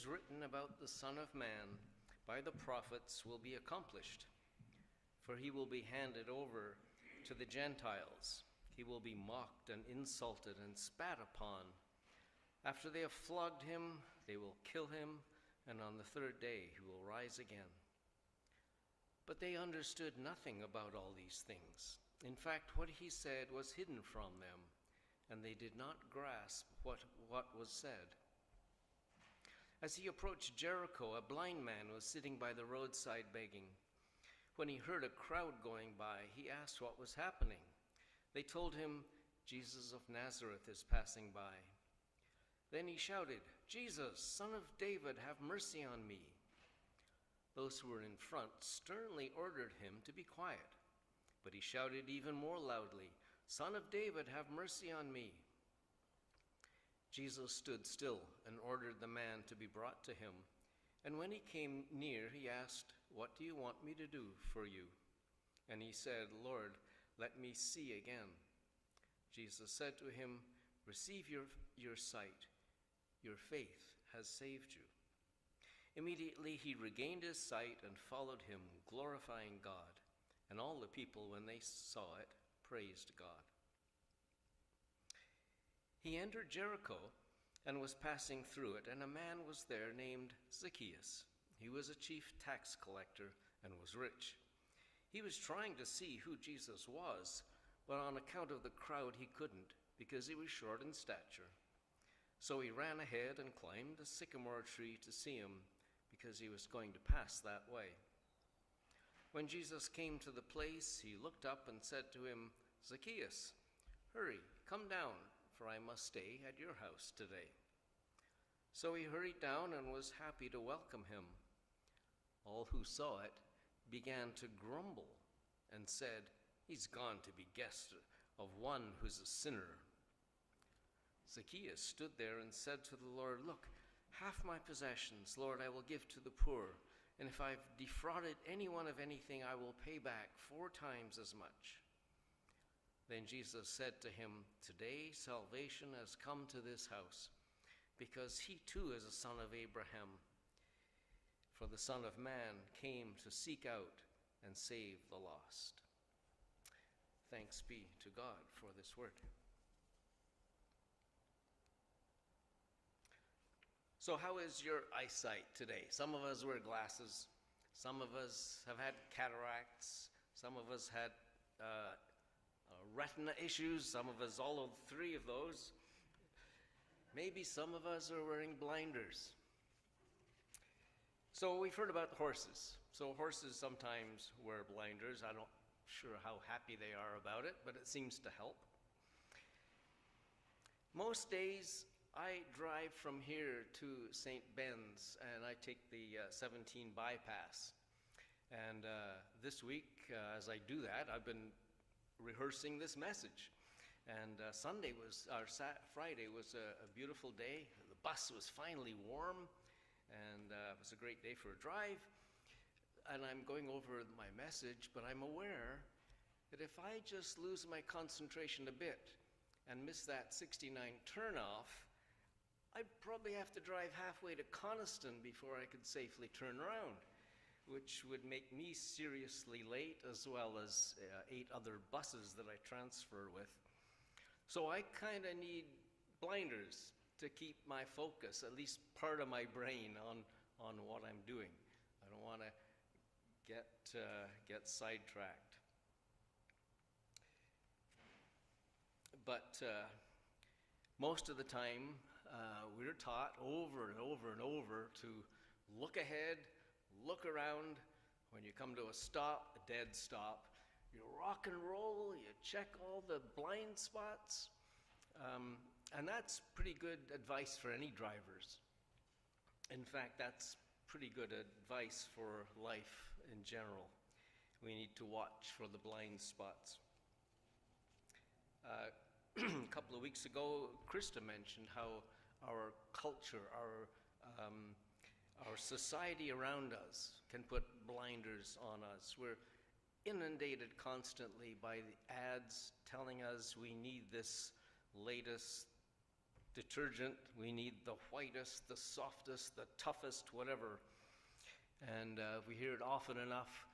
is written about the Son of Man by the prophets will be accomplished. For he will be handed over to the Gentiles. He will be mocked and insulted and spat upon. After they have flogged him, they will kill him, and on the third day he will rise again." But they understood nothing about all these things. In fact, what he said was hidden from them, and they did not grasp what was said. As he approached Jericho, a blind man was sitting by the roadside begging. When he heard a crowd going by, he asked what was happening. They told him, "Jesus of Nazareth is passing by." Then he shouted, "Jesus, Son of David, have mercy on me." Those who were in front sternly ordered him to be quiet, but he shouted even more loudly, "Son of David, have mercy on me." Jesus stood still and ordered the man to be brought to him. And when he came near, he asked, "What do you want me to do for you?" And he said, "Lord, let me see again." Jesus said to him, "Receive your sight. Your faith has saved you." Immediately he regained his sight and followed him, glorifying God. And all the people, when they saw it, praised God. He entered Jericho and was passing through it, and a man was there named Zacchaeus. He was a chief tax collector and was rich. He was trying to see who Jesus was, but on account of the crowd he couldn't, because he was short in stature. So he ran ahead and climbed a sycamore tree to see him, because he was going to pass that way. When Jesus came to the place, he looked up and said to him, "Zacchaeus, hurry, come down, for I must stay at your house today." So he hurried down and was happy to welcome him. All who saw it began to grumble and said, "He's gone to be guest of one who's a sinner." Zacchaeus stood there and said to the Lord, "Look, half my possessions, Lord, I will give to the poor, and if I've defrauded anyone of anything, I will pay back 4 times as much." Then Jesus said to him, "Today salvation has come to this house, because he too is a son of Abraham. For the Son of Man came to seek out and save the lost." Thanks be to God for this word. So how is your eyesight today? Some of us wear glasses. Some of us have had cataracts. Some of us had retina issues. Some of us all of 3 of those. Maybe some of us are wearing blinders. So we've heard about horses. So horses sometimes wear blinders. I'm not sure how happy they are about it, but it seems to help. Most days I drive from here to St. Ben's, and I take the 17 bypass. And this week, as I do that, I've been rehearsing this message. And Friday was a beautiful day. The bus was finally warm, and it was a great day for a drive. And I'm going over my message, but I'm aware that if I just lose my concentration a bit and miss that 69 turnoff, I'd probably have to drive halfway to Coniston before I could safely turn around, which would make me seriously late, as well as 8 other buses that I transfer with. So I kind of need blinders to keep my focus, at least part of my brain, on what I'm doing. I don't want to get sidetracked. But most of the time, we're taught over and over and over to look ahead, look around. When you come to a stop, a dead stop, you rock and roll, you check all the blind spots. And that's pretty good advice for any drivers. In fact, that's pretty good advice for life in general. We need to watch for the blind spots. A couple of weeks ago, Krista mentioned how our culture, our society around us can put blinders on us. We're inundated constantly by the ads telling us we need this latest detergent, we need the whitest, the softest, the toughest, whatever. And if we hear it often enough,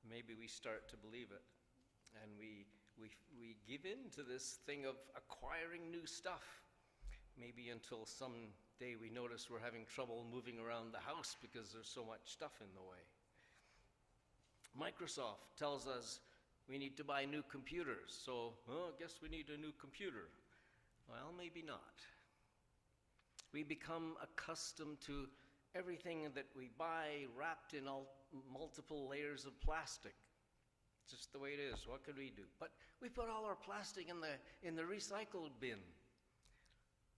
maybe we start to believe it. And we give in to this thing of acquiring new stuff, maybe until someday we notice we're having trouble moving around the house because there's so much stuff in the way. Microsoft tells us we need to buy new computers, so I guess we need a new computer. Well, maybe not. We become accustomed to everything that we buy wrapped in multiple layers of plastic. Just the way it is. What could we do? But we put all our plastic in the recycle bin.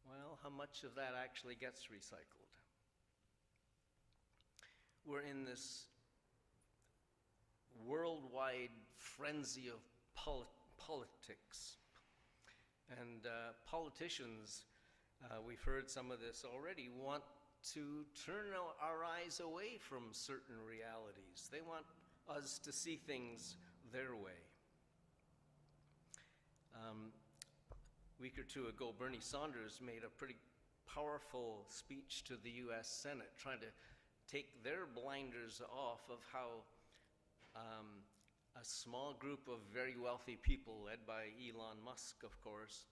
Well, how much of that actually gets recycled? We're in this worldwide frenzy of politics. And politicians, we've heard some of this already, want to turn our eyes away from certain realities. They want us to see things their way. A week or two ago, Bernie Sanders made a pretty powerful speech to the U.S. Senate, trying to take their blinders off of how a small group of very wealthy people, led by Elon Musk, of course,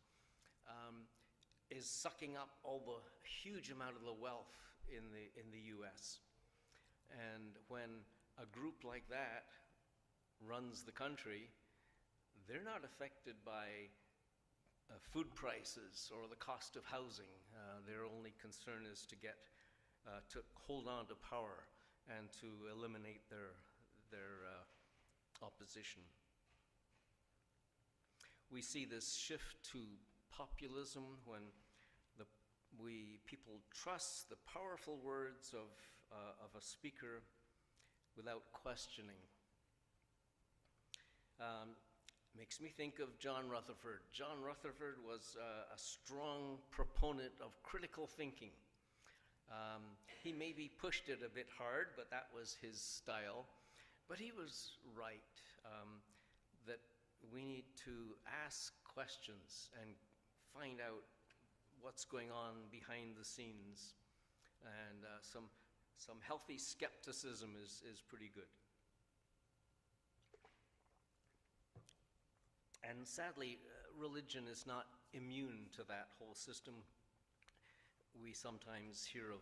is sucking up all the huge amount of the wealth in the U.S. And when a group like that runs the country, they're not affected by food prices or the cost of housing. Their only concern is to hold on to power and to eliminate their opposition. We see this shift to populism when people trust the powerful words of a speaker without questioning. Makes me think of John Rutherford. John Rutherford was a strong proponent of critical thinking. He maybe pushed it a bit hard, but that was his style. But he was right, that we need to ask questions and find out what's going on behind the scenes. And some healthy skepticism is pretty good. And sadly, religion is not immune to that whole system. We sometimes hear of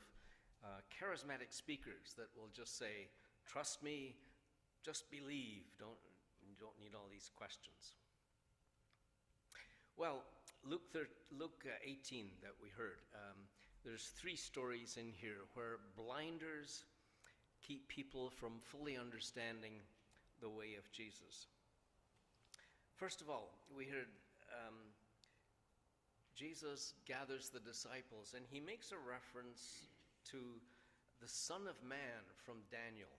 charismatic speakers that will just say, "Trust me, just believe, you don't need all these questions." Well, Luke 18 that we heard, there's 3 stories in here where blinders keep people from fully understanding the way of Jesus. First of all, we heard Jesus gathers the disciples, and he makes a reference to the Son of Man from Daniel.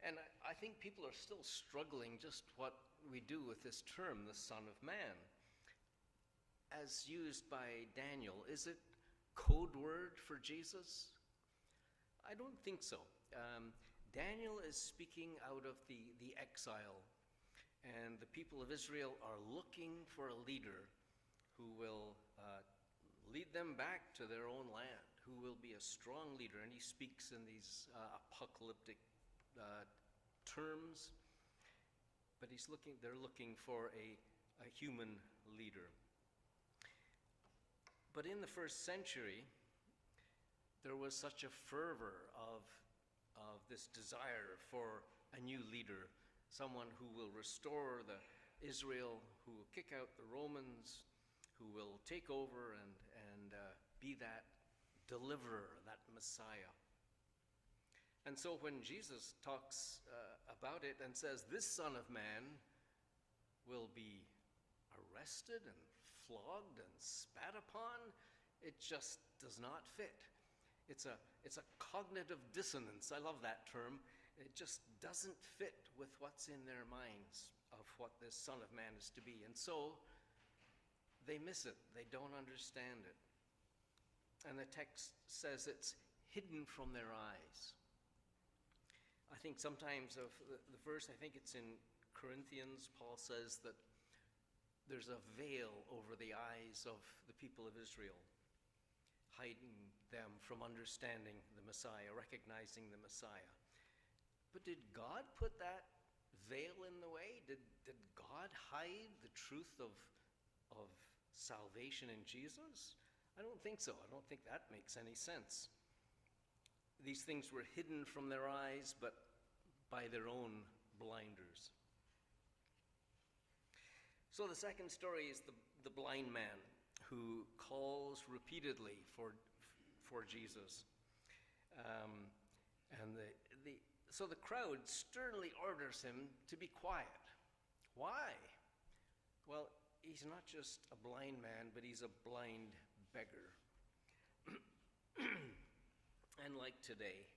And I think people are still struggling just what we do with this term, the Son of Man. As used by Daniel, is it code word for Jesus? I don't think so. Daniel is speaking out of the exile, and the people of Israel are looking for a leader who will lead them back to their own land, who will be a strong leader. And he speaks in these apocalyptic terms, but they're looking for a human leader. But in the first century, there was such a fervor of this desire for a new leader, someone who will restore Israel, who will kick out the Romans, who will take over and be that deliverer, that Messiah. And so when Jesus talks about it and says, "This Son of Man will be arrested and flogged and spat upon," it just does not fit. It's a cognitive dissonance. I love that term. It just doesn't fit with what's in their minds of what this Son of Man is to be. And so they miss it. They don't understand it. And the text says it's hidden from their eyes. I think sometimes of the verse, I think it's in Corinthians, Paul says that there's a veil over the eyes of the people of Israel. hiding them from understanding the Messiah, recognizing the Messiah. But did God put that veil in the way? Did God hide the truth of salvation in Jesus? I don't think so. I don't think that makes any sense. These things were hidden from their eyes, but by their own blinders. So the second story is the blind man who calls repeatedly for Jesus. So the crowd sternly orders him to be quiet. Why? Well, he's not just a blind man, but he's a blind beggar. And like today,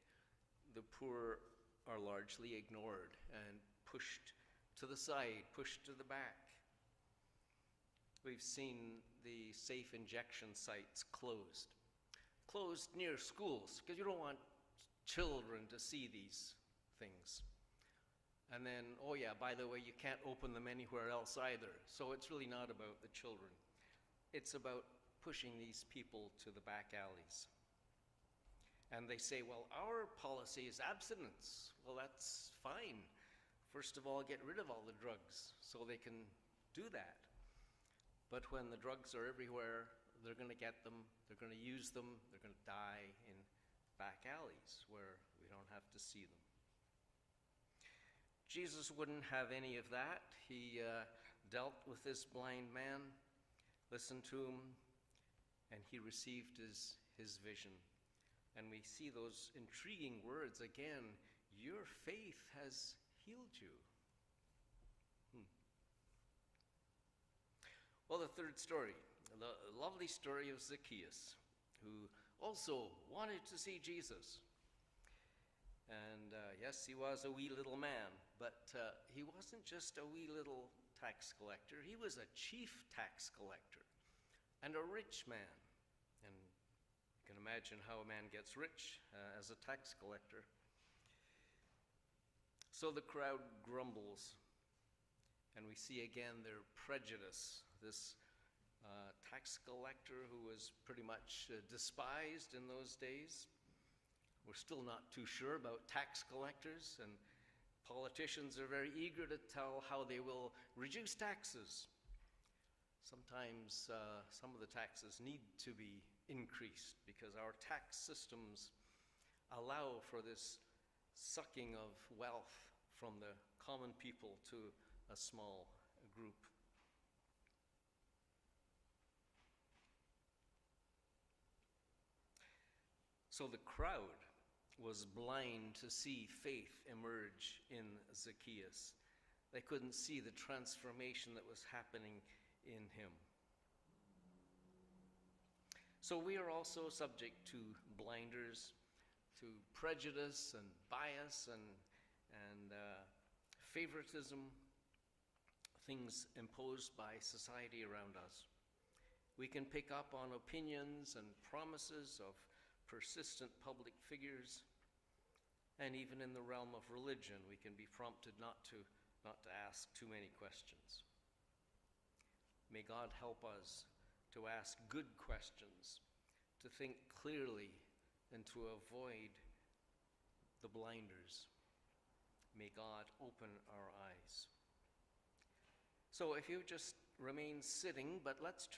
the poor are largely ignored and pushed to the side, pushed to the back. We've seen the safe injection sites closed near schools, because you don't want children to see these things. And then, oh yeah, by the way, you can't open them anywhere else either. So it's really not about the children. It's about pushing these people to the back alleys. And they say, well, our policy is abstinence. Well, that's fine. First of all, get rid of all the drugs so they can do that. But when the drugs are everywhere, they're going to get them, they're going to use them, they're going to die in back alleys where we don't have to see them. Jesus wouldn't have any of that. He dealt with this blind man, listened to him, and he received his vision. And we see those intriguing words again, your faith has healed you. Well, the third story, the lovely story of Zacchaeus, who also wanted to see Jesus. And yes, he was a wee little man, but he wasn't just a wee little tax collector. He was a chief tax collector and a rich man. And you can imagine how a man gets rich as a tax collector. So the crowd grumbles, and we see again their prejudice. This tax collector who was pretty much despised in those days. We're still not too sure about tax collectors, and politicians are very eager to tell how they will reduce taxes. Sometimes some of the taxes need to be increased because our tax systems allow for this sucking of wealth from the common people to a small group. So the crowd was blind to see faith emerge in Zacchaeus. They couldn't see the transformation that was happening in him. So we are also subject to blinders, to prejudice and bias and favoritism, things imposed by society around us. We can pick up on opinions and promises of persistent public figures, and even in the realm of religion, we can be prompted not to ask too many questions. May God help us to ask good questions, to think clearly, and to avoid the blinders. May God open our eyes. So if you just remain sitting, but let's turn